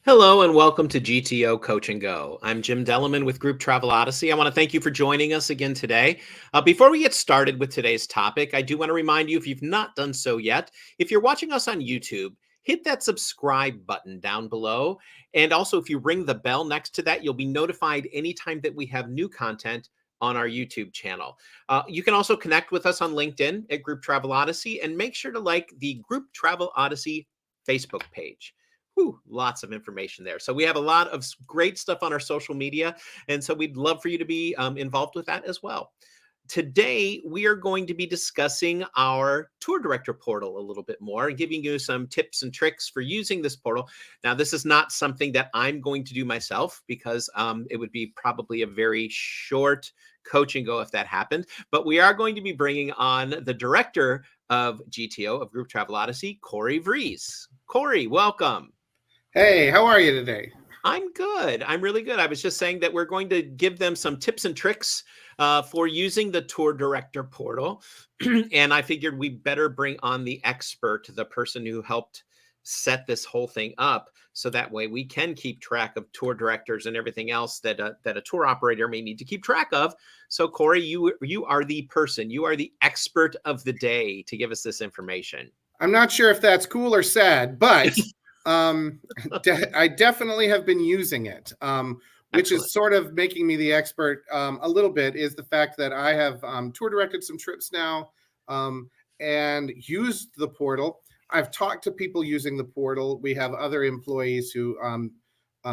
Hello and welcome to GTO Coach and Go. I'm Jim Delleman with Group Travel Odyssey. I want to thank you for joining us again today. Before we get started with today's topic, I do want to remind you, if you've not done so yet, if you're watching us on YouTube, hit that subscribe button down below. And also, if you ring the bell next to that, you'll be notified anytime that we have new content on our YouTube channel. You can also connect with us on LinkedIn at Group Travel Odyssey, and make sure to like the Group Travel Odyssey Facebook page. Whew, lots of information there. So we have a lot of great stuff on our social media. And so we'd love for you to be involved with that as well. Today, we are going to be discussing our tour director portal a little bit more and giving you some tips and tricks for using this portal. Now, this is not something that I'm going to do myself because it would be probably a very short coach and go if that happened. But we are going to be bringing on the director of GTO, of Group Travel Odyssey, Corey Vries. Corey, welcome. Hey, how are you today? I'm good. I'm really good. I was just saying that we're going to give them some tips and tricks for using the tour director portal. And I figured we better bring on the expert, the person who helped set this whole thing up. So that way we can keep track of tour directors and everything else that a tour operator may need to keep track of. So Corey, you are the person, you are the expert of the day to give us this information. I'm not sure if that's cool or sad, but I definitely have been using it, which Excellent. is sort of making me the expert a little bit, is the fact that I have tour directed some trips now and used the portal. I've talked to people using the portal. We have other employees who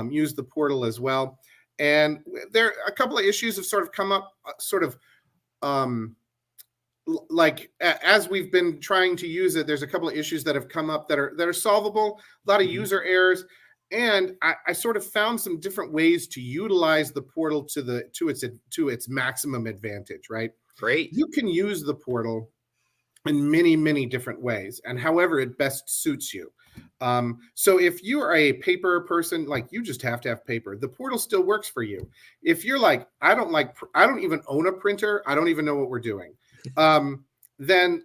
use the portal as well. And there are a couple of issues have sort of come up like as we've been trying to use it. There's a couple of issues that have come up that are solvable, a lot of user errors, and I sort of found some different ways to utilize the portal to its maximum advantage. Right? Great. You can use the portal in many different ways, and however it best suits you. So if you are a paper person, like you just have to have paper, the portal still works for you. If you're like, I don't even own a printer, I don't even know what we're doing, then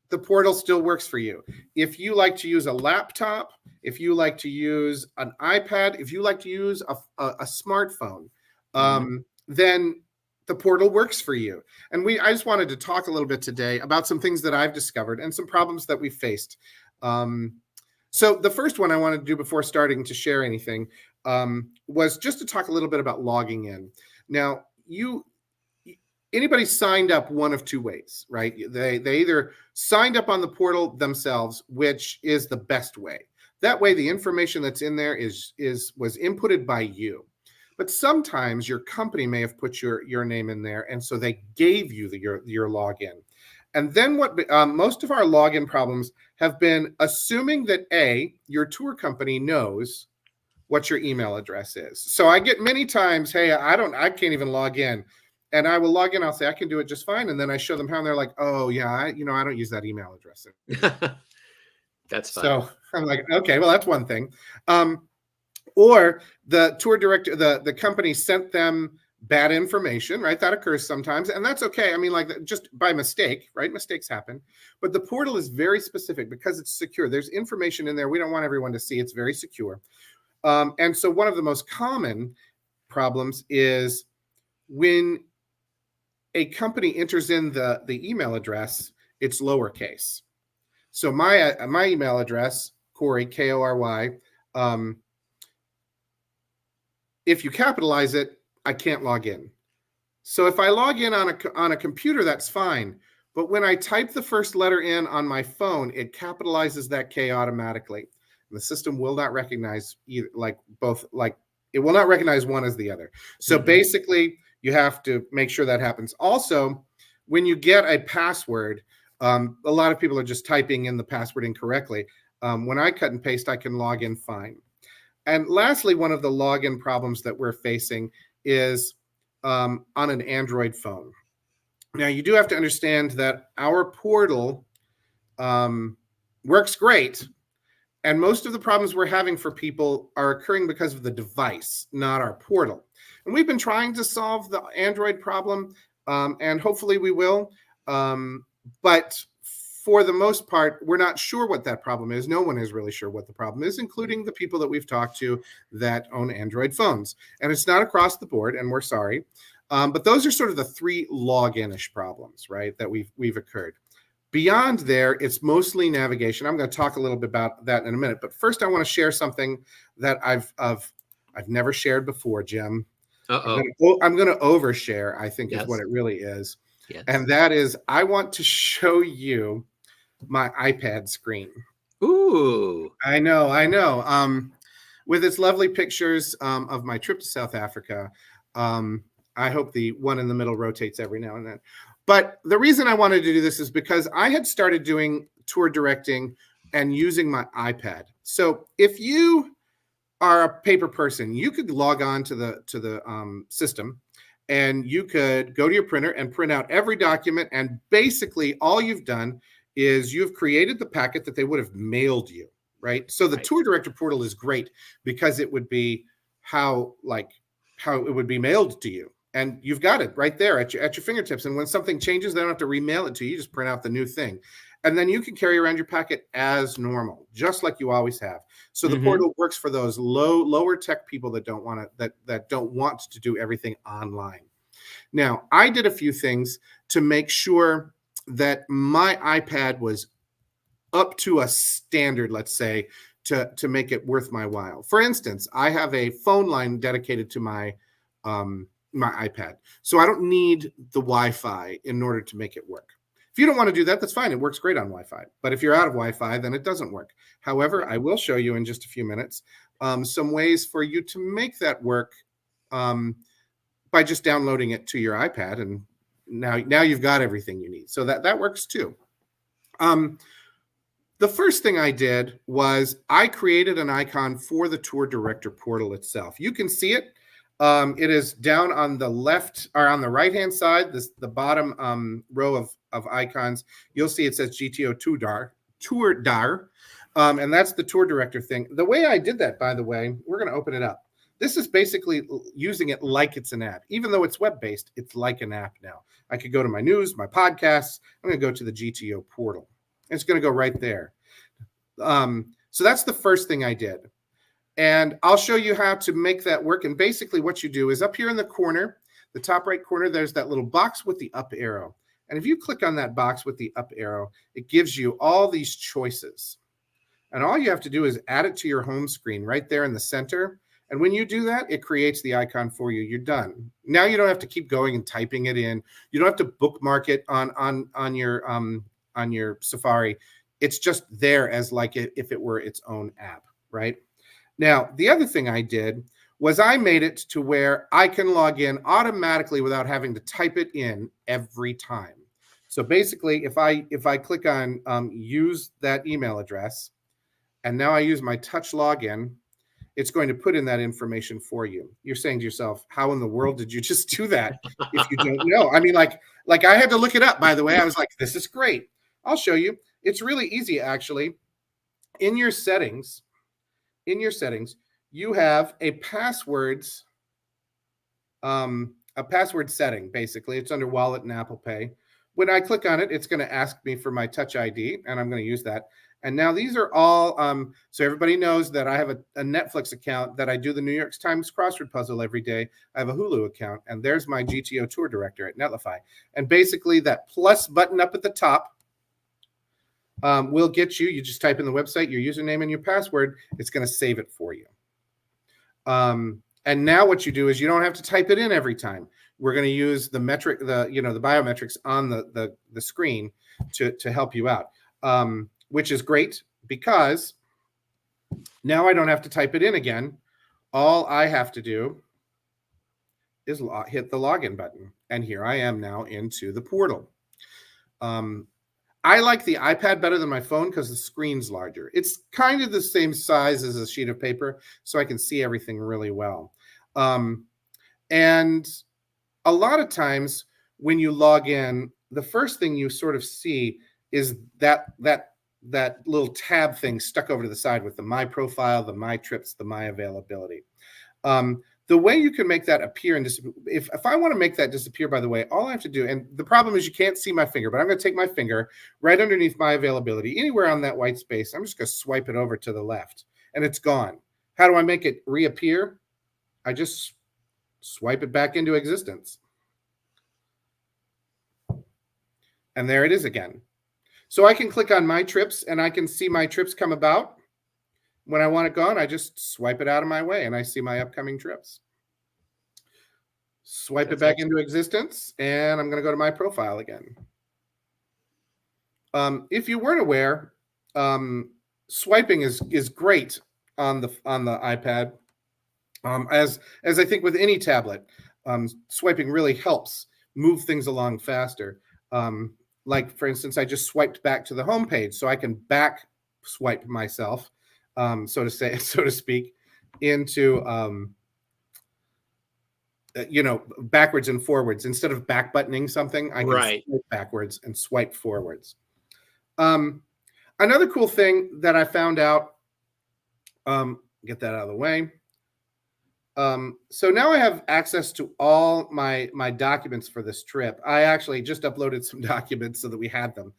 the portal still works for you. If you like to use a laptop, if you like to use an iPad, if you like to use a smartphone, then the portal works for you. And I just wanted to talk a little bit today about some things that I've discovered and some problems that we faced. So the first one I wanted to do before starting to share anything was just to talk a little bit about logging in. Now, anybody signed up one of two ways, right? They either signed up on the portal themselves, which is the best way. That way, the information that's in there was inputted by you. But sometimes your company may have put your name in there, and so they gave you your login. And then what most of our login problems have been assuming that your tour company knows what your email address is. So I get many times, hey, I can't even log in. And I will log in, I'll say, I can do it just fine. And then I show them how, and they're like, oh yeah, I don't use that email address. That's fine. So I'm like, okay, well, that's one thing. Or the tour director, the company sent them bad information, right? That occurs sometimes, and that's okay. I mean, like, just by mistake, right? Mistakes happen. But the portal is very specific because it's secure. There's information in there we don't want everyone to see. It's very secure. And so one of the most common problems is when a company enters in the email address, it's lowercase. So my email address, Corey, Kory, if you capitalize it, I can't log in. So if I log in on a computer, that's fine. But when I type the first letter in on my phone, it capitalizes that K automatically. And the system will not recognize either, it will not recognize one as the other. So basically, you have to make sure that happens. Also, when you get a password, a lot of people are just typing in the password incorrectly. When I cut and paste, I can log in fine. And lastly, one of the login problems that we're facing is on an Android phone. Now, you do have to understand that our portal works great. And most of the problems we're having for people are occurring because of the device, not our portal. And we've been trying to solve the Android problem, and hopefully we will. But for the most part, we're not sure what that problem is. No one is really sure what the problem is, including the people that we've talked to that own Android phones. And it's not across the board, and we're sorry. But those are sort of the 3 login-ish problems, right, that we've occurred. Beyond there, it's mostly navigation. I'm going to talk a little bit about that in a minute. But first, I want to share something that I've never shared before, Jim. I'm going to overshare, I think, is what it really is. Yes. And that is, I want to show you my iPad screen. Ooh. I know. With its lovely pictures of my trip to South Africa. I hope the one in the middle rotates every now and then. But the reason I wanted to do this is because I had started doing tour directing and using my iPad. So if you are a paper person, you could log on to the system, and you could go to your printer and print out every document. And basically all you've done is you've created the packet that they would have mailed you, right? So the tour director portal is great because it would be how it would be mailed to you. And you've got it right there at your fingertips. And when something changes, they don't have to remail it to you. You just print out the new thing. And then you can carry around your packet as normal, just like you always have. So the portal works for those lower tech people that don't want to do everything online. Now, I did a few things to make sure that my iPad was up to a standard, let's say, to make it worth my while. For instance, I have a phone line dedicated to my iPad. So I don't need the Wi-Fi in order to make it work. If you don't want to do that, that's fine. It works great on Wi-Fi. But if you're out of Wi-Fi, then it doesn't work. However, I will show you in just a few minutes some ways for you to make that work by just downloading it to your iPad. And now you've got everything you need. So that works too. The first thing I did was I created an icon for the tour director portal itself. You can see it. It is down on the left or on the right-hand side, the bottom row of icons. You'll see it says GTO Tour Dar, and that's the tour director thing. The way I did that, by the way, we're going to open it up. This is basically using it like it's an app. Even though it's web-based, it's like an app now. I could go to my news, my podcasts. I'm going to go to the GTO portal. It's going to go right there. So that's the first thing I did. And I'll show you how to make that work. And basically what you do is up here in the corner, the top right corner, there's that little box with the up arrow. And if you click on that box with the up arrow, it gives you all these choices. And all you have to do is add it to your home screen right there in the center. And when you do that, it creates the icon for you. You're done. Now you don't have to keep going and typing it in. You don't have to bookmark it on your Safari. It's just there as like if it were its own app, right? Now, the other thing I did was I made it to where I can log in automatically without having to type it in every time. So basically, if I click on use that email address, and now I use my touch login, it's going to put in that information for you. You're saying to yourself, how in the world did you just do that if you don't know? I mean, like I had to look it up, by the way. I was like, this is great. I'll show you. It's really easy, actually. In your settings, you have a passwords setting, basically. It's under Wallet and Apple Pay. When I click on it, it's going to ask me for my Touch ID, and I'm going to use that. And now these are all, so everybody knows that I have a Netflix account, that I do the New York Times crossword puzzle every day. I have a Hulu account, and there's my GTO tour director at Netlify. And basically that plus button up at the top will get you just type in the website, your username and your password. It's going to save it for you. And now what you do is you don't have to type it in every time. We're going to use the biometrics on the screen to help you out. Which is great because now I don't have to type it in again. All I have to do is hit the login button. And here I am now into the portal. I like the iPad better than my phone because the screen's larger. It's kind of the same size as a sheet of paper, so I can see everything really well. And a lot of times when you log in, the first thing you sort of see is that little tab thing stuck over to the side with the My Profile, the My Trips, the My Availability. The the way you can make that appear and disappear, if I want to make that disappear, by the way, all I have to do, and the problem is you can't see my finger, but I'm going to take my finger right underneath my availability, anywhere on that white space. I'm just going to swipe it over to the left, and it's gone. How do I make it reappear? I just swipe it back into existence. And there it is again. So I can click on my trips, and I can see my trips come about. When I want it gone, I just swipe it out of my way, and I see my upcoming trips. Swipe it back into existence, and I'm going to go to my profile again. If you weren't aware, swiping is great on the iPad. As I think with any tablet, swiping really helps move things along faster. Like for instance, I just swiped back to the home page, so I can back swipe myself, so to speak, into backwards and forwards. Instead of back buttoning something, I can swipe backwards and swipe forwards. Another cool thing that I found out, get that out of the way. So now I have access to all my documents for this trip. I actually just uploaded some documents so that we had them.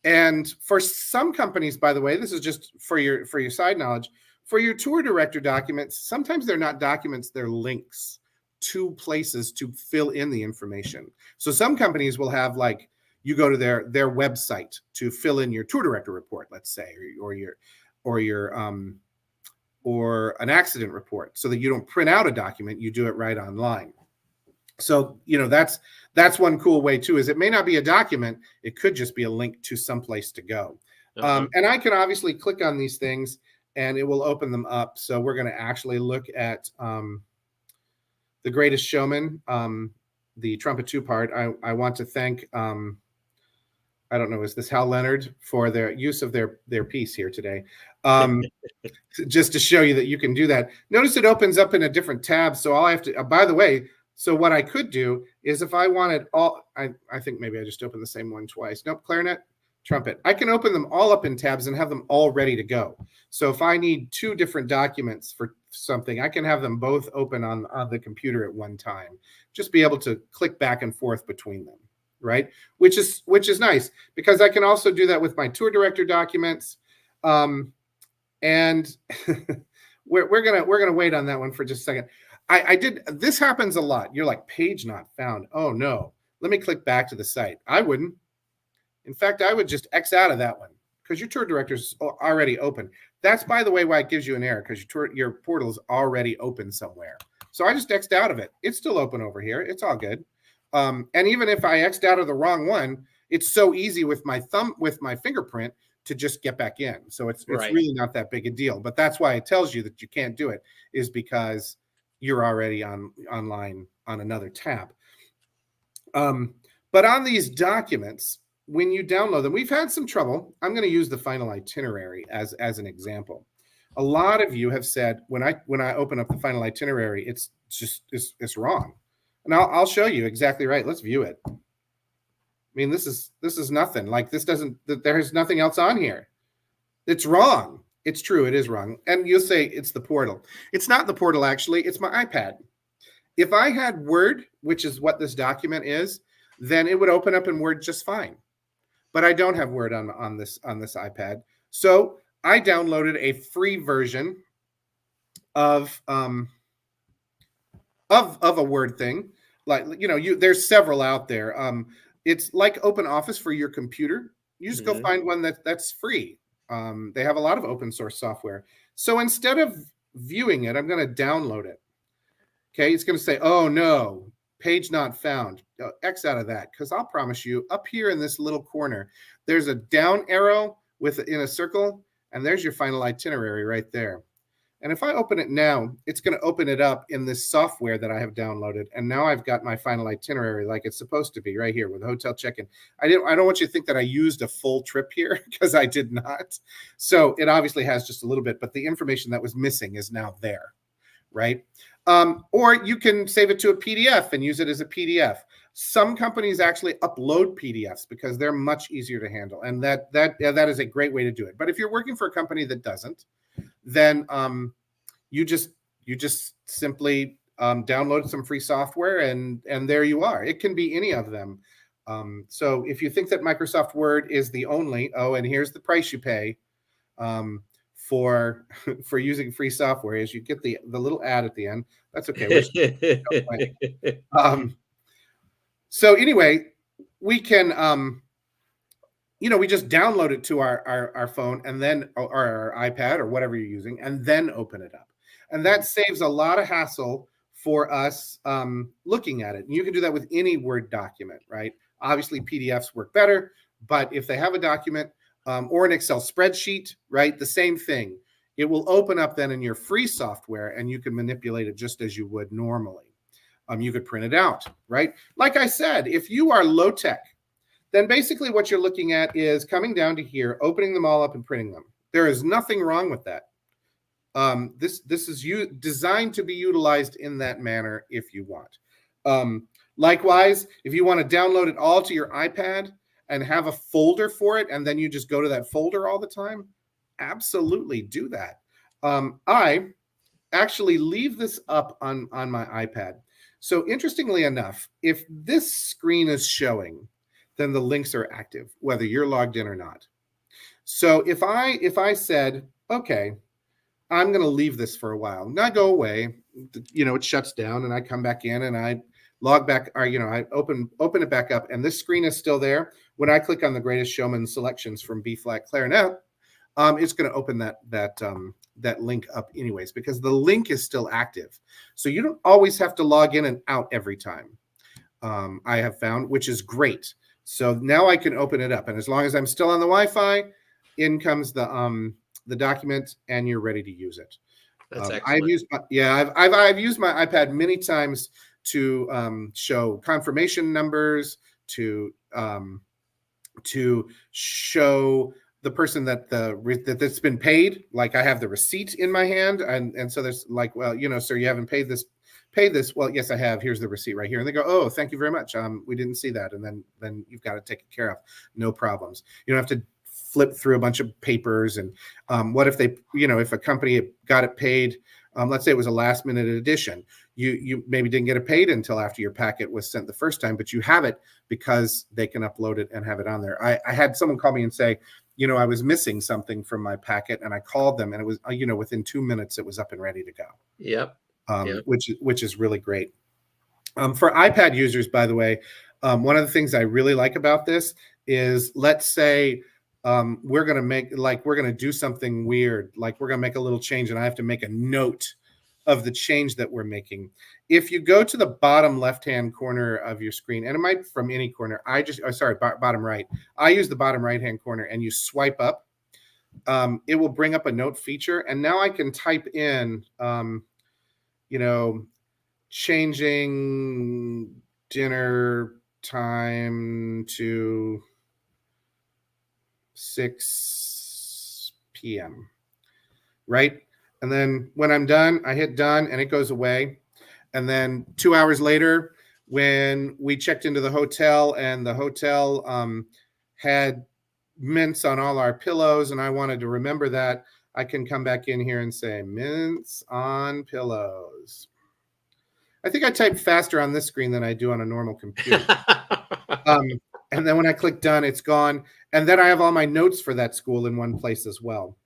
And for some companies, by the way, this is just for your side knowledge, for your tour director documents, sometimes they're not documents, they're links to places to fill in the information. So some companies will have, like, you go to their website to fill in your tour director report, let's say, or an accident report, so that you don't print out a document, you do it right online. So, that's one cool way too, is it may not be a document, it could just be a link to some place to go. And I can obviously click on these things and it will open them up. So we're going to actually look at The Greatest Showman, the trumpet two part. I want to thank, I don't know, is this Hal Leonard, for their use of their piece here today. Just to show you that you can do that. Notice it opens up in a different tab. So all I have to, by the way, so what I could do is, if I wanted all, I think maybe I just opened the same one twice. Nope, clarinet, trumpet. I can open them all up in tabs and have them all ready to go. So if I need two different documents for something, I can have them both open on the computer at one time. Just be able to click back and forth between them, right? Which is nice, because I can also do that with my tour director documents. And we're gonna wait on that one for just a second. This happens a lot. You're like, page not found. Oh no, let me click back to the site. I wouldn't. In fact, I would just X out of that one, because your tour director's already open. That's, by the way, why it gives you an error, because your portal is already open somewhere. So I just X'd out of it. It's still open over here. It's all good. And even if I X'd out of the wrong one, it's so easy with my fingerprint to just get back in. So it's really not that big a deal. But that's why it tells you that you can't do it, is because you're already online on another tab. But on these documents, when you download them, we've had some trouble. I'm going to use the final itinerary as an example. A lot of you have said, when I open up the final itinerary, it's wrong. And I'll show you exactly right. Let's view it. I mean, this is nothing. Like, there's nothing else on here. It's wrong. It's true. It is wrong. And you'll say it's the portal. It's not the portal, actually. It's my iPad. If I had Word, which is what this document is, then it would open up in Word just fine. But I don't have Word on this iPad. So I downloaded a free version of a Word thing. Like, there's several out there. It's like Open Office for your computer. You just go find one that's free. They have a lot of open source software. So instead of viewing it, I'm going to download it. Okay, it's going to say, oh no, page not found. X out of that, because I'll promise you, up here in this little corner, there's a down arrow in a circle, and there's your final itinerary right there. And if I open it now, it's going to open it up in this software that I have downloaded. And now I've got my final itinerary like it's supposed to be right here with hotel check-in. I don't want you to think that I used a full trip here, because I did not. So it obviously has just a little bit, but the information that was missing is now there, right? Or you can save it to a PDF and use it as a PDF. Some companies actually upload PDFs because they're much easier to handle. And that is a great way to do it. But if you're working for a company that doesn't, then you just you just simply download some free software, and there you are. It can be any of them. So if you think that Microsoft Word is the only, and here's the price you pay um, for for using free software, is you get the little ad at the end. That's okay. We're so anyway, we can we just download it to our phone, and then or our iPad or whatever you're using, and then open it up. And that saves a lot of hassle for us looking at it. And you can do that with any Word document, right? Obviously, PDFs work better, but if they have a document or an Excel spreadsheet, right, the same thing. It will open up then in your free software, and you can manipulate it just as you would normally. You could print it out, right? Like I said, if you are low tech, then basically what you're looking at is coming down to here, opening them all up and printing them. There is nothing wrong with that. This is designed to be utilized in that manner if you want. Likewise, if you want to download it all to your iPad and have a folder for it, and then you just go to that folder all the time, absolutely do that. I actually leave this up on my iPad. So interestingly enough, if this screen is showing, then the links are active, whether you're logged in or not. So if I said, okay, I'm going to leave this for a while, and I go away, it shuts down, and I come back in and I log back, or I open it back up, and this screen is still there. When I click on the Greatest Showman selections from B flat clarinet, it's going to open that link up anyways, because the link is still active. So you don't always have to log in and out every time. I have found, which is great. So now I can open it up, and as long as I'm still on the Wi-Fi, in comes the document, and you're ready to use it. That's excellent. I've used my iPad many times to show confirmation numbers, to show the person that's been paid. Like, I have the receipt in my hand, and so there's like, well, sir, you haven't paid this. Well, yes, I have. Here's the receipt right here. And they go, oh, thank you very much. We didn't see that. And then you've got to take it care of. No problems. You don't have to flip through a bunch of papers. And what if they, if a company got it paid, let's say it was a last minute addition, you maybe didn't get it paid until after your packet was sent the first time, but you have it because they can upload it and have it on there. I had someone call me and say, I was missing something from my packet, and I called them, and it was, within 2 minutes, it was up and ready to go. Yep. Which is really great. For iPad users, by the way, one of the things I really like about this is, let's say we're going to do something weird, like we're going to make a little change, and I have to make a note of the change that we're making. If you go to the bottom left-hand corner of your screen, and it might from any corner, bottom right. I use the bottom right-hand corner, and you swipe up. It will bring up a note feature, and now I can type in, changing dinner time to 6 p.m. Right? And then when I'm done, I hit done, and it goes away. And then 2 hours later, when we checked into the hotel, and the hotel had mints on all our pillows, and I wanted to remember that, I can come back in here and say mints on pillows. I think I type faster on this screen than I do on a normal computer. And then when I click done, it's gone. And then I have all my notes for that school in one place as well.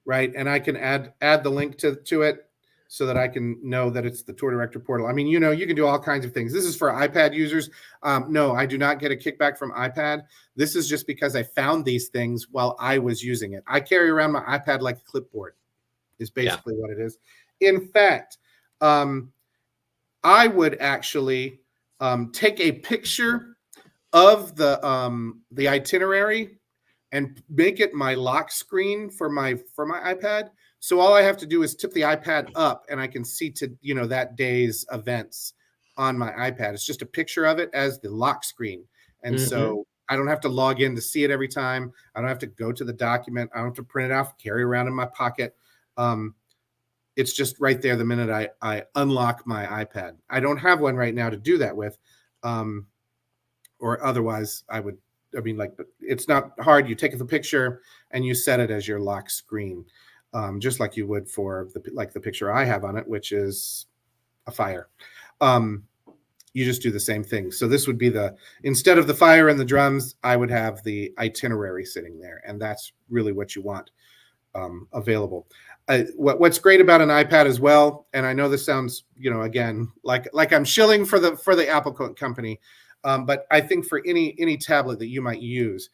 Right. And I can add the link to it so that I can know that it's the tour director portal. I mean, you can do all kinds of things. This is for iPad users. No, I do not get a kickback from iPad. This is just because I found these things while I was using it. I carry around my iPad like a clipboard, is basically what it is. In fact, I would actually take a picture of the itinerary and make it my lock screen for my iPad. So all I have to do is tip the iPad up, and I can see that day's events on my iPad. It's just a picture of it as the lock screen. And so I don't have to log in to see it every time. I don't have to go to the document. I don't have to print it off, carry around in my pocket. It's just right there the minute I unlock my iPad. I don't have one right now to do that with, or otherwise I would. I mean, but it's not hard. You take the picture and you set it as your lock screen. just like you would for the picture I have on it, which is a fire. Um, you just do the same thing. So this would be instead of the fire and the drums, I would have the itinerary sitting there, and that's really what you want available. What's great about an iPad as well, and I know this sounds, again, like I'm shilling for the Apple company, but I think for any tablet that you might use,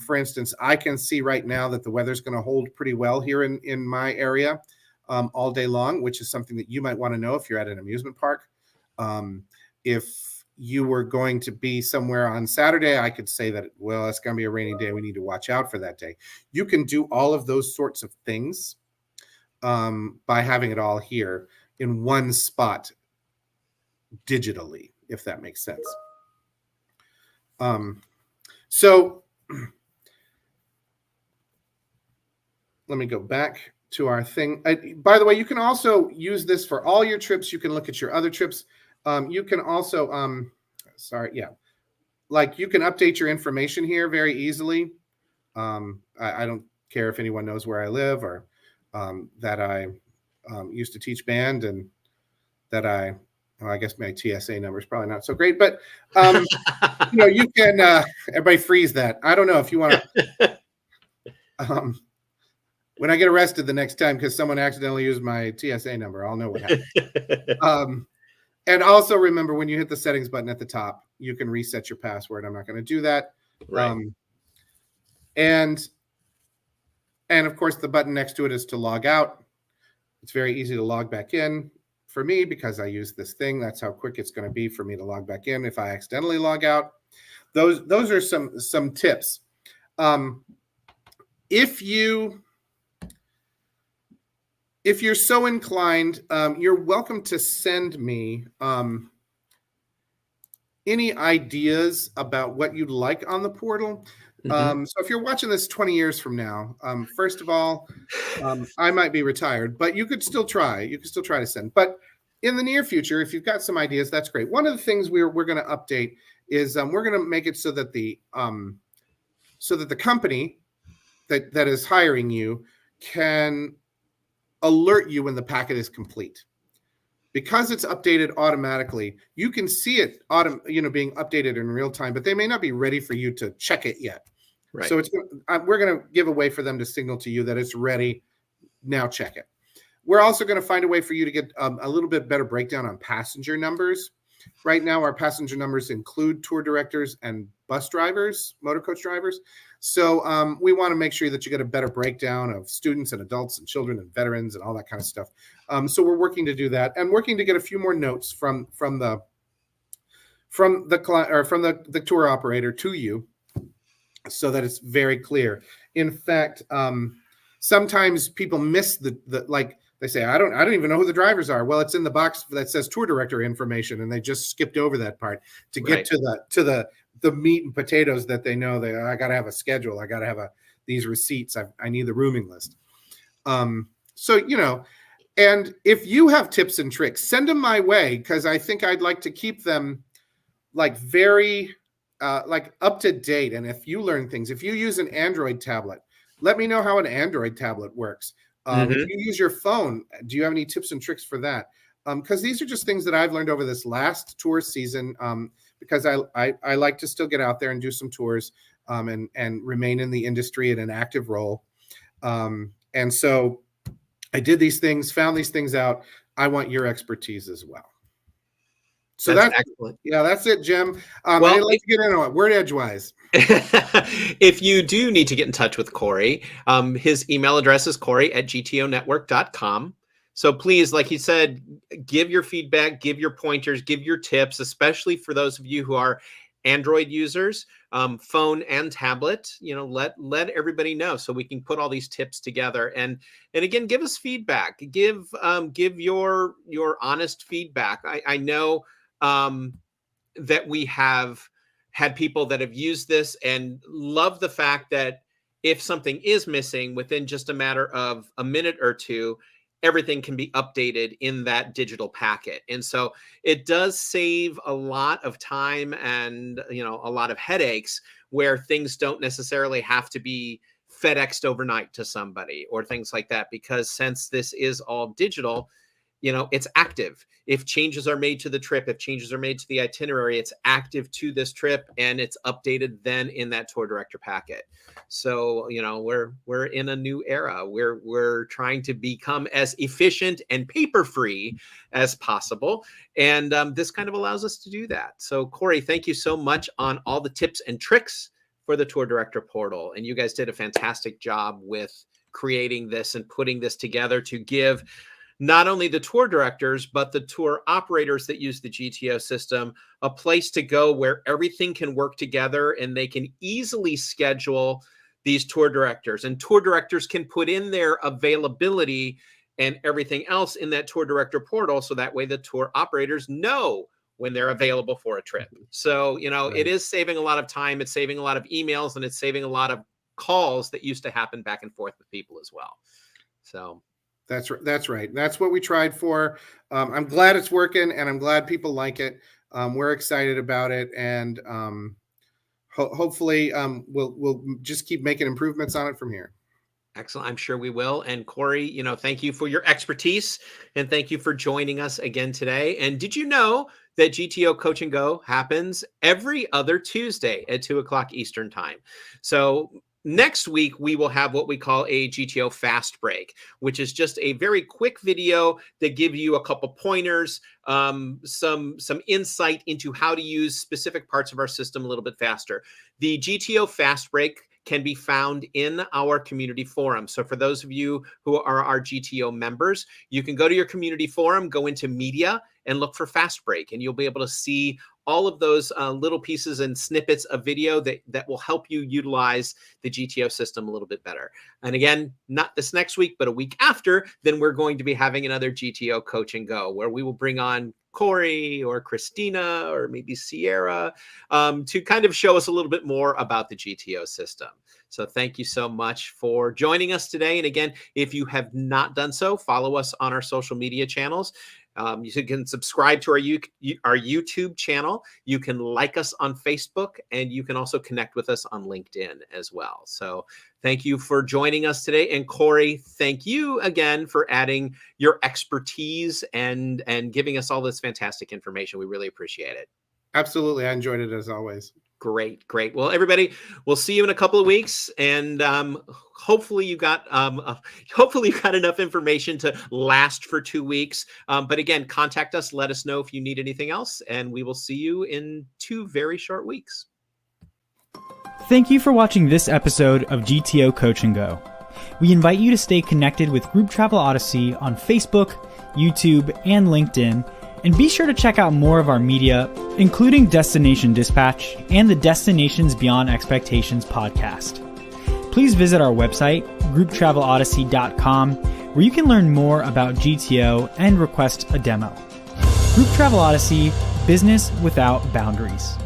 for instance, I can see right now that the weather's going to hold pretty well here in my area all day long, which is something that you might want to know if you're at an amusement park. If you were going to be somewhere on Saturday, I could say that, well, it's going to be a rainy day. We need to watch out for that day. You can do all of those sorts of things by having it all here in one spot digitally, if that makes sense. So let me go back to our thing. By the way, you can also use this for all your trips. You can look at your other trips. You can also, you can update your information here very easily. I don't care if anyone knows where I live or that I used to teach band and that I guess my TSA number is probably not so great, but you can, everybody freeze that. I don't know if you want to, when I get arrested the next time because someone accidentally used my TSA number, I'll know what happened. And also remember, when you hit the settings button at the top, you can reset your password. I'm not going to do that. Right. And of course, the button next to it is to log out. It's very easy to log back in for me because I use this thing. That's how quick it's going to be for me to log back in if I accidentally log out. Those are some tips. If you're so inclined, you're welcome to send me any ideas about what you'd like on the portal. So if you're watching this 20 years from now, first of all, I might be retired, but you could still try. You could still try to send. But in the near future, if you've got some ideas, that's great. One of the things we're going to update is we're going to make it so that the company that is hiring you can alert you when the packet is complete. Because it's updated automatically, you can see it being updated in real time, but they may not be ready for you to check it yet. Right. So we're going to give a way for them to signal to you that it's ready. Now check it. We're also going to find a way for you to get a little bit better breakdown on passenger numbers. Right now, our passenger numbers include tour directors and bus drivers, motor coach drivers. So we want to make sure that you get a better breakdown of students and adults and children and veterans and all that kind of stuff. So we're working to do that and working to get a few more notes from the client or from the tour operator to you, so that it's very clear. In fact, sometimes people miss they say, I don't even know who the drivers are. Well, it's in the box that says tour director information, and they just skipped over that part to get to the meat and potatoes that they know. I got to have a schedule. I got to have these receipts. I need the rooming list. So, and if you have tips and tricks, send them my way, because I think I'd like to keep them very up to date. And if you learn things, if you use an Android tablet, let me know how an Android tablet works. If you use your phone, do you have any tips and tricks for that? Because these are just things that I've learned over this last tour season, because I like to still get out there and do some tours and remain in the industry in an active role. And so I did these things, found these things out. I want your expertise as well. So that's excellent. Yeah, that's it, Jim. I didn't like to get into it word edgewise. If you do need to get in touch with Corey, his email address is corey@gtonetwork.com. So please, like he said, give your feedback, give your pointers, give your tips, especially for those of you who are Android users, phone and tablet. Let everybody know so we can put all these tips together. And again, give us feedback. Give your honest feedback. I know that we have had people that have used this and love the fact that if something is missing, within just a matter of a minute or two, everything can be updated in that digital packet. And so it does save a lot of time and a lot of headaches where things don't necessarily have to be FedExed overnight to somebody or things like that, because since this is all digital, it's active. If changes are made to the trip, if changes are made to the itinerary, it's active to this trip and it's updated then in that tour director packet. So, we're in a new era. We're trying to become as efficient and paper-free as possible. And this kind of allows us to do that. So, Corey, thank you so much on all the tips and tricks for the tour director portal. And you guys did a fantastic job with creating this and putting this together to give not only the tour directors, but the tour operators that use the GTO system a place to go where everything can work together and they can easily schedule these tour directors. And tour directors can put in their availability and everything else in that tour director portal. So that way the tour operators know when they're available for a trip. So, Right. It is saving a lot of time. It's saving a lot of emails, and it's saving a lot of calls that used to happen back and forth with people as well. So That's right. That's right. That's what we tried for. I'm glad it's working, and I'm glad people like it. We're excited about it, and hopefully we'll just keep making improvements on it from here. excellent. I'm sure we will. And Corey, thank you for your expertise and thank you for joining us again today. And did you know that GTO Coach and Go happens every other Tuesday at 2:00 Eastern time? So next week, we will have what we call a GTO fast break, which is just a very quick video that gives you a couple pointers, some insight into how to use specific parts of our system a little bit faster. The GTO fast break can be found in our community forum. So for those of you who are our GTO members, you can go to your community forum, go into media, and look for Fast Break, and you'll be able to see all of those little pieces and snippets of video that will help you utilize the GTO system a little bit better. And again, not this next week, but a week after, then we're going to be having another GTO Coach and Go, where we will bring on Corey or Christina or maybe Sierra to kind of show us a little bit more about the GTO system. So thank you so much for joining us today. And again, if you have not done so, follow us on our social media channels. You can subscribe to our YouTube channel. You can like us on Facebook, and you can also connect with us on LinkedIn as well. So thank you for joining us today. And Corey, thank you again for adding your expertise and giving us all this fantastic information. We really appreciate it. Absolutely. I enjoyed it as always. Great. Well, everybody, we'll see you in a couple of weeks, and hopefully you got enough information to last for 2 weeks. But again, contact us. Let us know if you need anything else, and we will see you in 2 very short weeks. Thank you for watching this episode of GTO Coach and Go. We invite you to stay connected with Group Travel Odyssey on Facebook, YouTube, and LinkedIn. And be sure to check out more of our media, including Destination Dispatch and the Destinations Beyond Expectations podcast. Please visit our website, grouptravelodyssey.com, where you can learn more about GTO and request a demo. Group Travel Odyssey, business without boundaries.